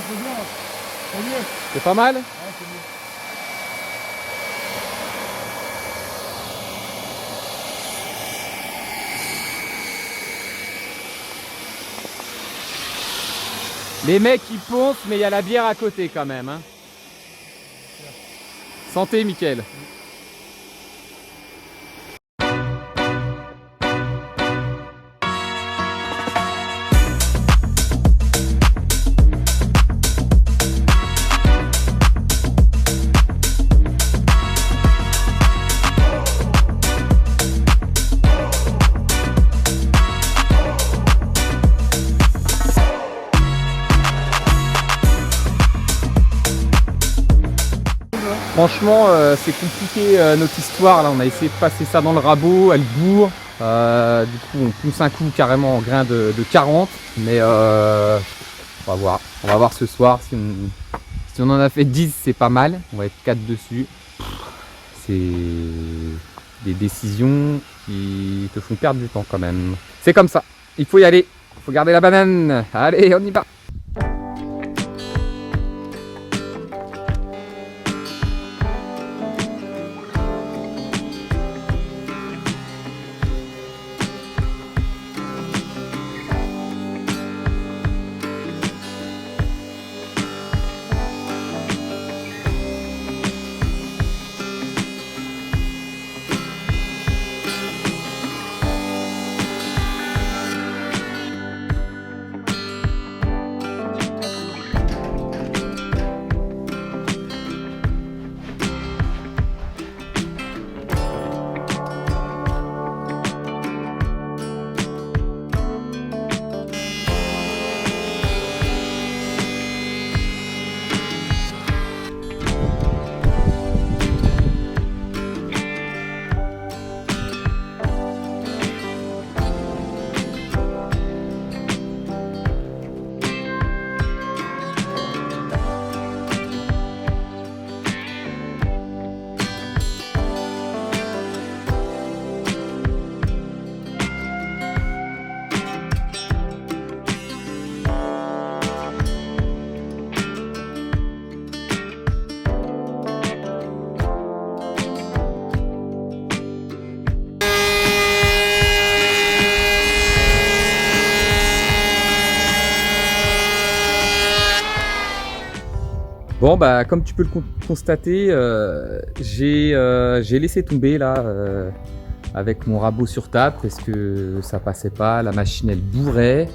c'est bien. C'est mieux. C'est pas mal? Ouais, c'est mieux. Les mecs ils poncent, mais il y a la bière à côté quand même. Hein. Santé, Mickaël. Franchement, c'est compliqué notre histoire. Là, on a essayé de passer ça dans le rabot, elle bourre. Du coup, on pousse un coup carrément en grain de 40. Mais on va voir. On va voir ce soir. Si on en a fait 10, c'est pas mal. On va être 4 dessus. C'est des décisions qui te font perdre du temps quand même. C'est comme ça. Il faut y aller. Il faut garder la banane. Allez, on y va. Bon bah comme tu peux le constater, j'ai laissé tomber là avec mon rabot sur table parce que ça passait pas, la machine elle bourrait.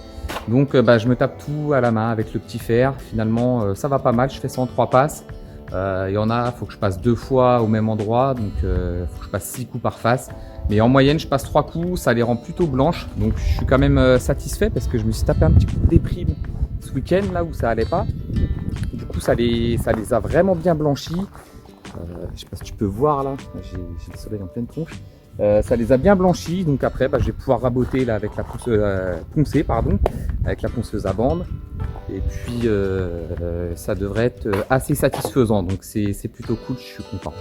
Donc je me tape tout à la main avec le petit fer. Finalement ça va pas mal, je fais ça en 3 passes. Il y en a, faut que je passe 2 fois au même endroit, donc faut que je passe 6 coups par face. Mais en moyenne je passe 3 coups, ça les rend plutôt blanches. Donc je suis quand même satisfait parce que je me suis tapé un petit coup de déprime ce week-end là où ça allait pas. Du coup ça les a vraiment bien blanchis. Je sais pas si tu peux voir là, j'ai le soleil en pleine tronche. Ça les a bien blanchis, donc après je vais pouvoir raboter là avec la poncer avec la ponceuse à bande. Et puis ça devrait être assez satisfaisant, donc c'est plutôt cool, je suis content.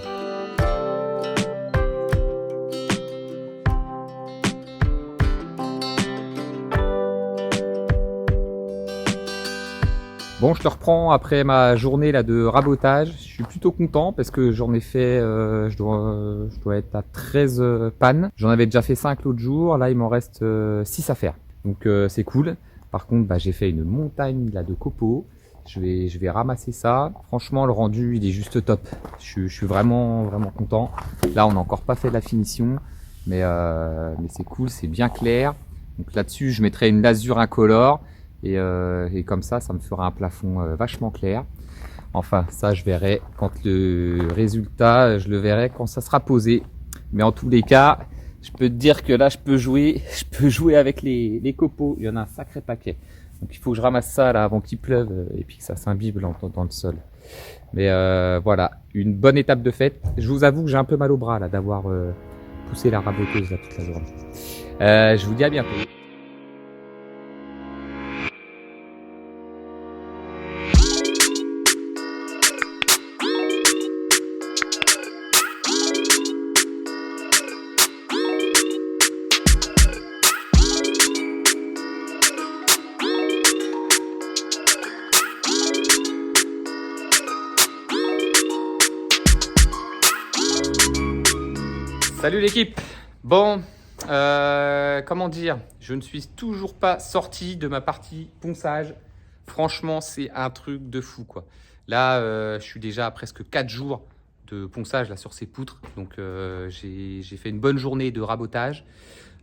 Bon, je te reprends après ma journée là de rabotage. Je suis plutôt content parce que j'en ai fait, je dois être à 13 pannes. J'en avais déjà fait 5 l'autre jour. Là, il m'en reste 6 à faire. Donc c'est cool. Par contre, j'ai fait une montagne là de copeaux. Je vais ramasser ça. Franchement, le rendu, il est juste top. Je suis vraiment content. Là, on n'a encore pas fait la finition, mais c'est cool, c'est bien clair. Donc là-dessus, je mettrai une lasure incolore. Et comme ça me fera un plafond vachement clair. Enfin, ça je verrai quand le résultat, je le verrai quand ça sera posé. Mais en tous les cas, je peux te dire que là je peux jouer avec les copeaux. Il y en a un sacré paquet. Donc il faut que je ramasse ça là avant qu'il pleuve et puis que ça s'imbibe dans le sol. Mais voilà, une bonne étape de fête. Je vous avoue que j'ai un peu mal au bras là d'avoir poussé la raboteuse là toute la journée. Je vous dis à bientôt. Salut l'équipe. Bon, comment dire, je ne suis toujours pas sorti de ma partie ponçage. Franchement, c'est un truc de fou, quoi. Là, je suis déjà à presque 4 jours de ponçage là, sur ces poutres. Donc, j'ai fait une bonne journée de rabotage.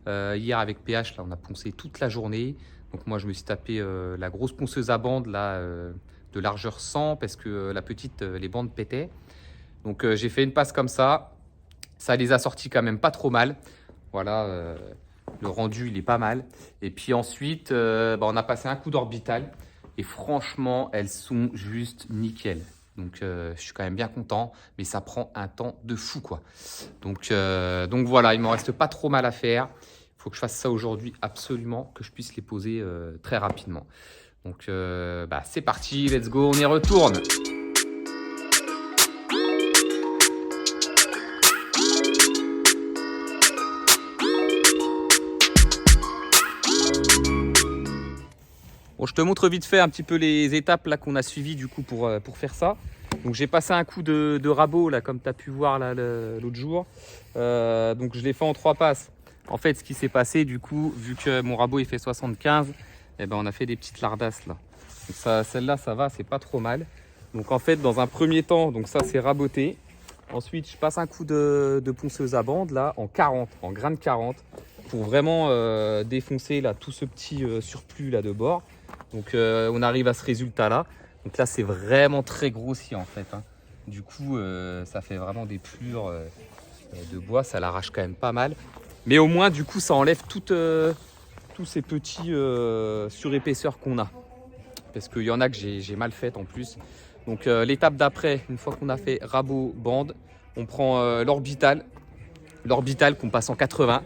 Hier, avec PH, là, on a poncé toute la journée. Donc, moi, je me suis tapé la grosse ponceuse à bande là, de largeur 100 parce que la petite, les bandes pétaient. Donc, j'ai fait une passe comme ça. Ça les a sortis quand même pas trop mal. Voilà, le rendu, il est pas mal. Et puis ensuite, on a passé un coup d'orbital. Et franchement, elles sont juste nickel. Donc, je suis quand même bien content. Mais ça prend un temps de fou, quoi. Donc voilà, il m'en reste pas trop mal à faire. Il faut que je fasse ça aujourd'hui absolument, que je puisse les poser très rapidement. Donc, c'est parti, let's go, on y retourne. Bon, je te montre vite fait un petit peu les étapes là qu'on a suivies du coup pour faire ça. Donc j'ai passé un coup de rabot là comme tu as pu voir là l'autre jour. Donc je l'ai fait en 3 passes. En fait ce qui s'est passé du coup, vu que mon rabot il fait 75, on a fait des petites lardasses là. Donc ça, celle-là ça va, c'est pas trop mal. Donc en fait dans un premier temps, donc ça c'est raboté. Ensuite je passe un coup de ponceuse à bande là en 40, en grain de 40 pour vraiment défoncer là tout ce petit surplus là de bord. Donc on arrive à ce résultat là. Donc là c'est vraiment très grossi en fait, hein. Du coup ça fait vraiment des plures de bois, ça l'arrache quand même pas mal. Mais au moins du coup ça enlève tous ces petits surépaisseurs qu'on a. Parce qu'il y en a que j'ai mal fait en plus. Donc l'étape d'après, une fois qu'on a fait rabot, bande, on prend l'orbital. L'orbital qu'on passe en 80.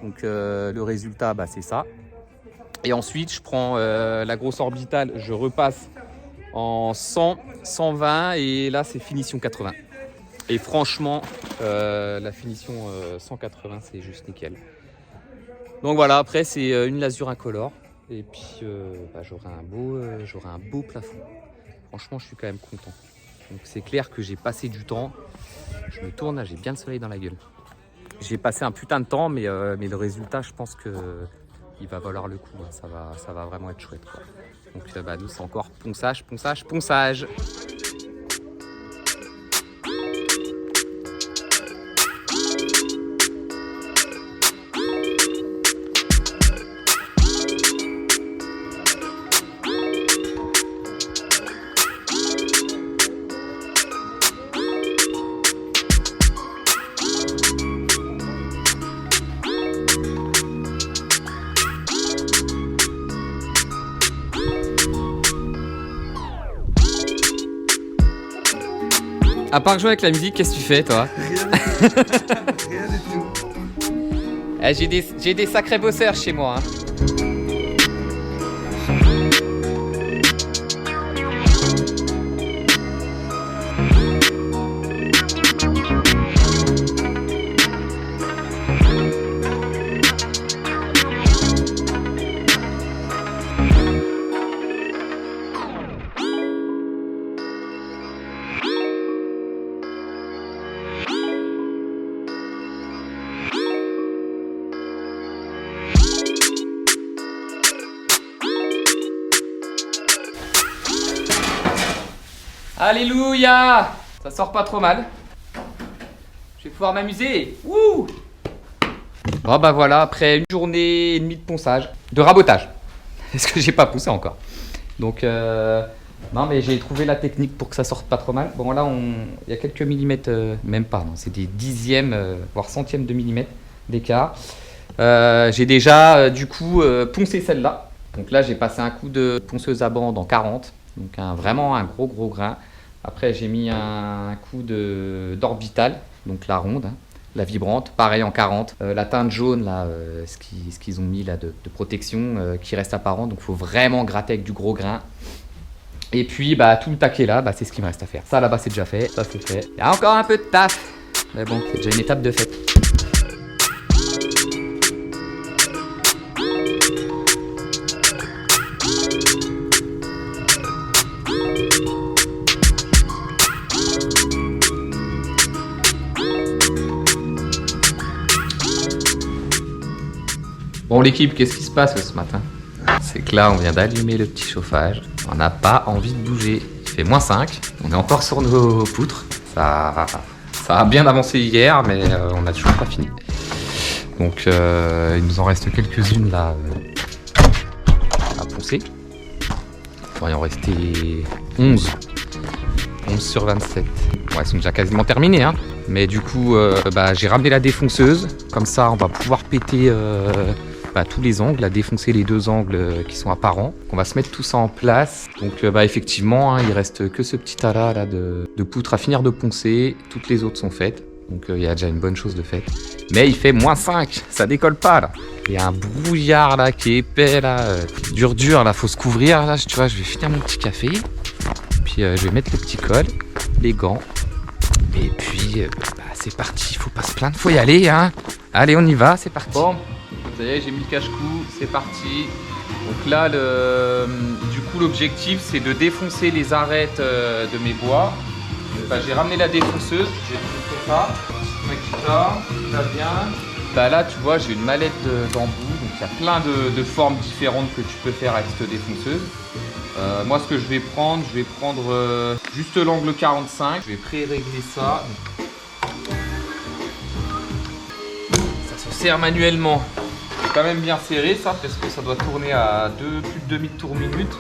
Donc le résultat c'est ça. Et ensuite, je prends la grosse orbitale, je repasse en 100, 120 et là, c'est finition 80. Et franchement, la finition 180, c'est juste nickel. Donc voilà, après, c'est une lasure incolore. Et puis, j'aurai un beau plafond. Franchement, je suis quand même content. Donc c'est clair que j'ai passé du temps. Je me tourne, là, j'ai bien le soleil dans la gueule. J'ai passé un putain de temps, mais le résultat, je pense que il va valoir le coup, hein. Ça va vraiment être chouette, quoi. Donc nous c'est encore ponçage, ponçage, ponçage. À part jouer avec la musique, qu'est-ce que tu fais, toi? Rien du tout. J'ai des sacrés bosseurs chez moi, hein. Alléluia! Ça sort pas trop mal. Je vais pouvoir m'amuser. Wouh! Bon voilà, après une journée et demie de ponçage, de rabotage. Parce que j'ai pas poussé encore. Donc non mais j'ai trouvé la technique pour que ça sorte pas trop mal. Bon là il y a quelques millimètres, même pas, non, c'est des dixièmes, voire centièmes de millimètres d'écart. J'ai déjà du coup poncé celle-là. Donc là j'ai passé un coup de ponceuse à bande en 40. Donc vraiment un gros grain. Après j'ai mis un coup d'orbital, donc la ronde, hein, la vibrante, pareil en 40. La teinte jaune, là, ce qu'ils ont mis là de protection qui reste apparent, donc il faut vraiment gratter avec du gros grain. Et puis tout le taquet là, c'est ce qu'il me reste à faire. Ça là-bas c'est déjà fait, ça c'est fait. Il y a encore un peu de taf, mais bon, c'est déjà une étape de fait. Bon l'équipe, qu'est-ce qui se passe ce matin? C'est que là on vient d'allumer le petit chauffage. On n'a pas envie de bouger. Il fait -5. On est encore sur nos poutres. Ça a bien avancé hier, mais on n'a toujours pas fini. Donc il nous en reste quelques-unes là à poncer. Il va y en rester 11. 11 sur 27. Bon, elles sont déjà quasiment terminées, hein. Mais du coup, j'ai ramené la défonceuse. Comme ça, on va pouvoir péter tous les angles, défoncer les 2 angles qui sont apparents. On va se mettre tout ça en place. Donc effectivement, hein, il reste que ce petit tas là de poutres à finir de poncer. Toutes les autres sont faites. Donc il y a déjà une bonne chose de faite. Mais il fait -5, ça décolle pas là. Il y a un brouillard là qui est épais là, dur là, faut se couvrir là. Tu vois, je vais finir mon petit café. Puis je vais mettre le petit col, les gants. Et puis c'est parti, faut pas se plaindre, faut y aller hein. Allez, on y va, c'est parti. Bon, ça y est, j'ai mis le cache-cou, c'est parti. Donc là, du coup, l'objectif c'est de défoncer les arêtes de mes bois. J'ai ramené la défonceuse, j'ai fait ça. Ça va bien. Là, tu vois, j'ai une mallette d'embout, donc il y a plein de formes différentes que tu peux faire avec cette défonceuse. Moi, ce que je vais prendre juste l'angle 45. Je vais pré-régler ça. Ça se serre manuellement. C'est quand même bien serré ça, parce que ça doit tourner à plus de demi-tour minute.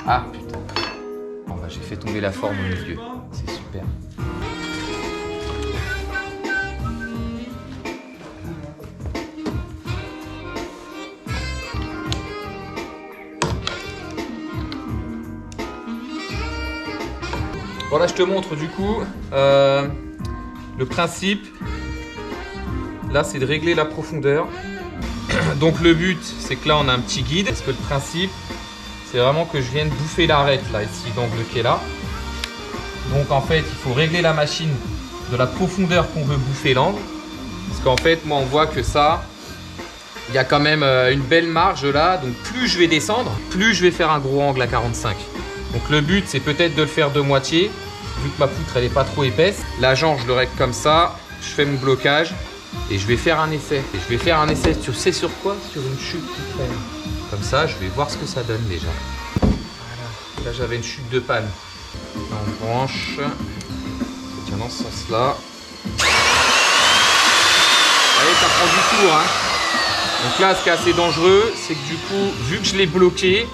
Ah putain. Bon, j'ai fait tomber la forme au milieu. C'est super. Bon, là je te montre du coup le principe. Là c'est de régler la profondeur. Donc le but c'est que là on a un petit guide, parce que le principe c'est vraiment que je vienne bouffer l'arête là ici d'angle qui est là. Donc en fait il faut régler la machine de la profondeur qu'on veut bouffer l'angle, parce qu'en fait moi on voit que ça il y a quand même une belle marge là, donc plus je vais descendre, plus je vais faire un gros angle à 45. Donc le but c'est peut-être de le faire de moitié, vu que ma poutre elle est pas trop épaisse. Là genre je le règle comme ça, je fais mon blocage et je vais faire un essai. Et je vais faire un essai, tu sais sur quoi? Sur une chute qui traîne. Comme ça je vais voir ce que ça donne déjà. Voilà. Là j'avais une chute de panne. Là on branche, ça tient dans ce sens là. Allez, ça prend du tour hein. Donc là ce qui est assez dangereux c'est que du coup vu que je l'ai bloqué,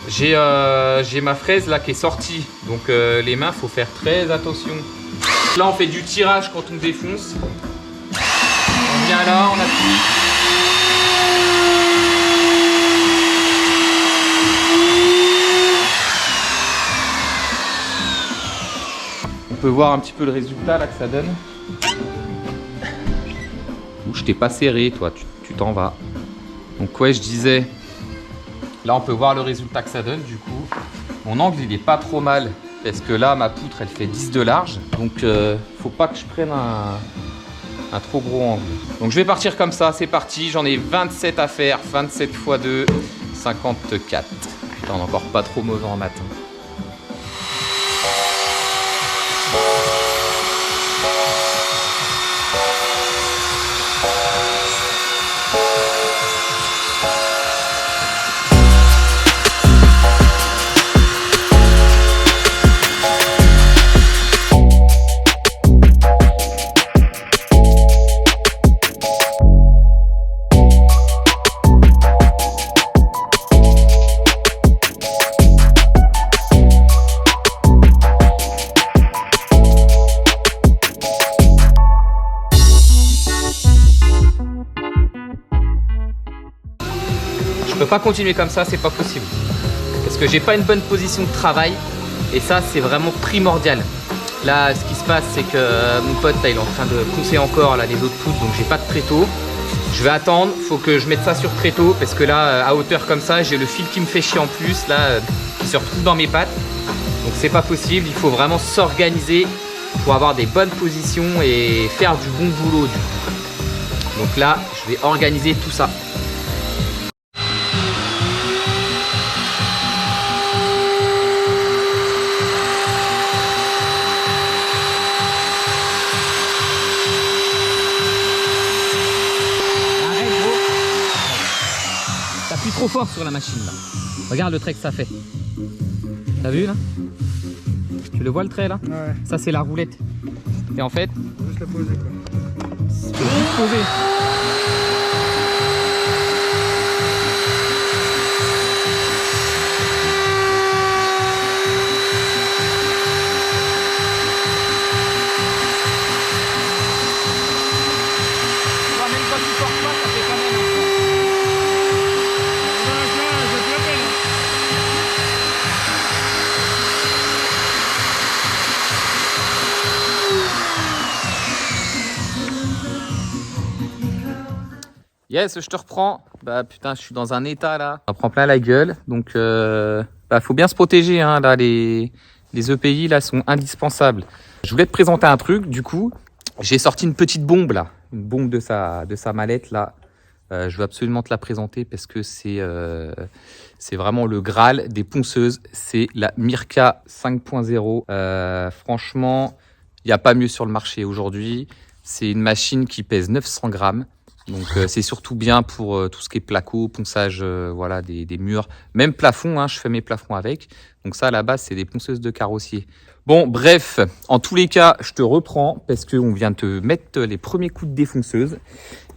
j'ai ma fraise là qui est sortie, donc les mains faut faire très attention. Là on fait du tirage quand on défonce. On vient là, on appuie. On peut voir un petit peu le résultat là que ça donne. Ouh, je t'ai pas serré toi, tu t'en vas. Donc ouais, je disais. Là on peut voir le résultat que ça donne du coup. Mon angle il est pas trop mal, parce que là ma poutre elle fait 10 de large, donc faut pas que je prenne un trop gros angle. Donc je vais partir comme ça, c'est parti, j'en ai 27 à faire, 27 x 2, 54. Putain, on est encore pas trop mauvais en matin. Je peux pas continuer comme ça, c'est pas possible. Parce que j'ai pas une bonne position de travail. Et ça, c'est vraiment primordial. Là, ce qui se passe, c'est que mon pote, là, il est en train de pousser encore là, les autres poutres. Donc, j'ai pas de tréteau. Je vais attendre. Faut que je mette ça sur tréteau. Parce que là, à hauteur comme ça, j'ai le fil qui me fait chier en plus. Là, qui se retrouve dans mes pattes. Donc, c'est pas possible. Il faut vraiment s'organiser pour avoir des bonnes positions et faire du bon boulot. Du coup. Donc là, je vais organiser tout ça. trop fort sur la machine là. Regarde le trait que ça fait. T'as vu là? Tu le vois le trait là? Ouais. Ça c'est la roulette. Et en fait, Faut juste la poser quoi. faut juste poser. Yes, je te reprends. Bah putain, je suis dans un état là. On prend plein la gueule. Donc faut bien se protéger hein, là les EPI là sont indispensables. Je voulais te présenter un truc du coup. J'ai sorti une petite bombe là, une bombe de sa mallette là. Je veux absolument te la présenter parce que c'est vraiment le Graal des ponceuses. C'est la Mirka 5.0. Franchement, il n'y a pas mieux sur le marché aujourd'hui. C'est une machine qui pèse 900 grammes. Donc c'est surtout bien pour tout ce qui est placo, ponçage voilà, des murs, même plafond, hein, je fais mes plafonds avec. Donc ça à la base c'est des ponceuses de carrossier. Bon bref, en tous les cas je te reprends parce qu'on vient te mettre les premiers coups de défonceuse.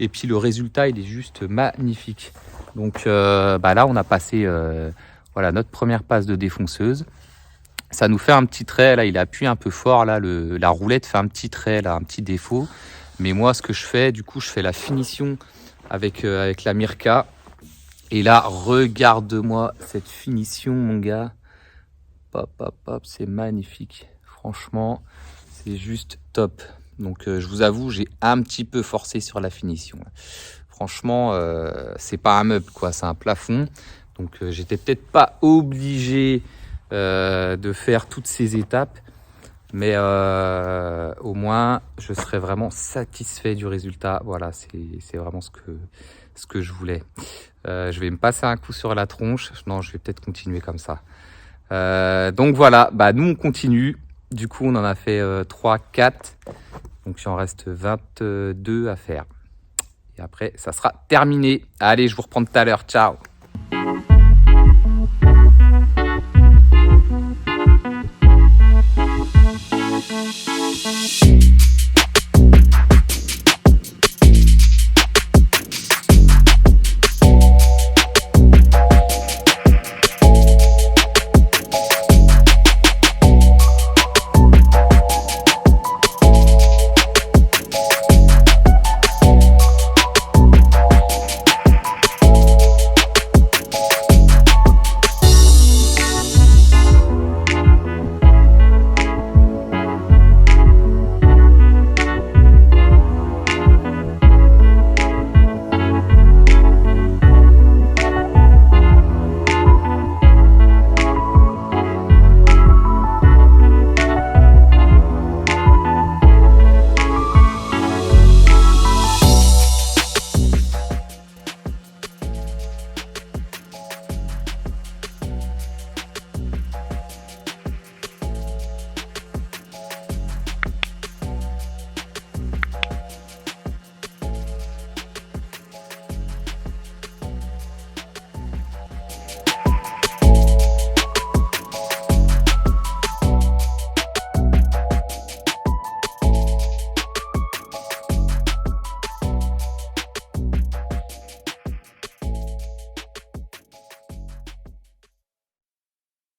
Et puis le résultat il est juste magnifique. Donc là on a passé voilà, notre première passe de défonceuse. Ça nous fait un petit trait, là il appuie un peu fort, là la roulette fait un petit trait, là, un petit défaut. Mais moi, ce que je fais, du coup, je fais la finition avec la Mirka. Et là, regarde-moi cette finition, mon gars. Hop, hop, hop, c'est magnifique. Franchement, c'est juste top. Donc, je vous avoue, j'ai un petit peu forcé sur la finition. Franchement, c'est pas un meuble, quoi. C'est un plafond. Donc, j'étais peut-être pas obligé de faire toutes ces étapes. Mais au moins, je serais vraiment satisfait du résultat. Voilà, c'est vraiment ce que je voulais. Je vais me passer un coup sur la tronche. Non, je vais peut-être continuer comme ça. Donc voilà, nous on continue. Du coup, on en a fait 3, 4. Donc il en reste 22 à faire. Et après, ça sera terminé. Allez, je vous reprends tout à l'heure. Ciao!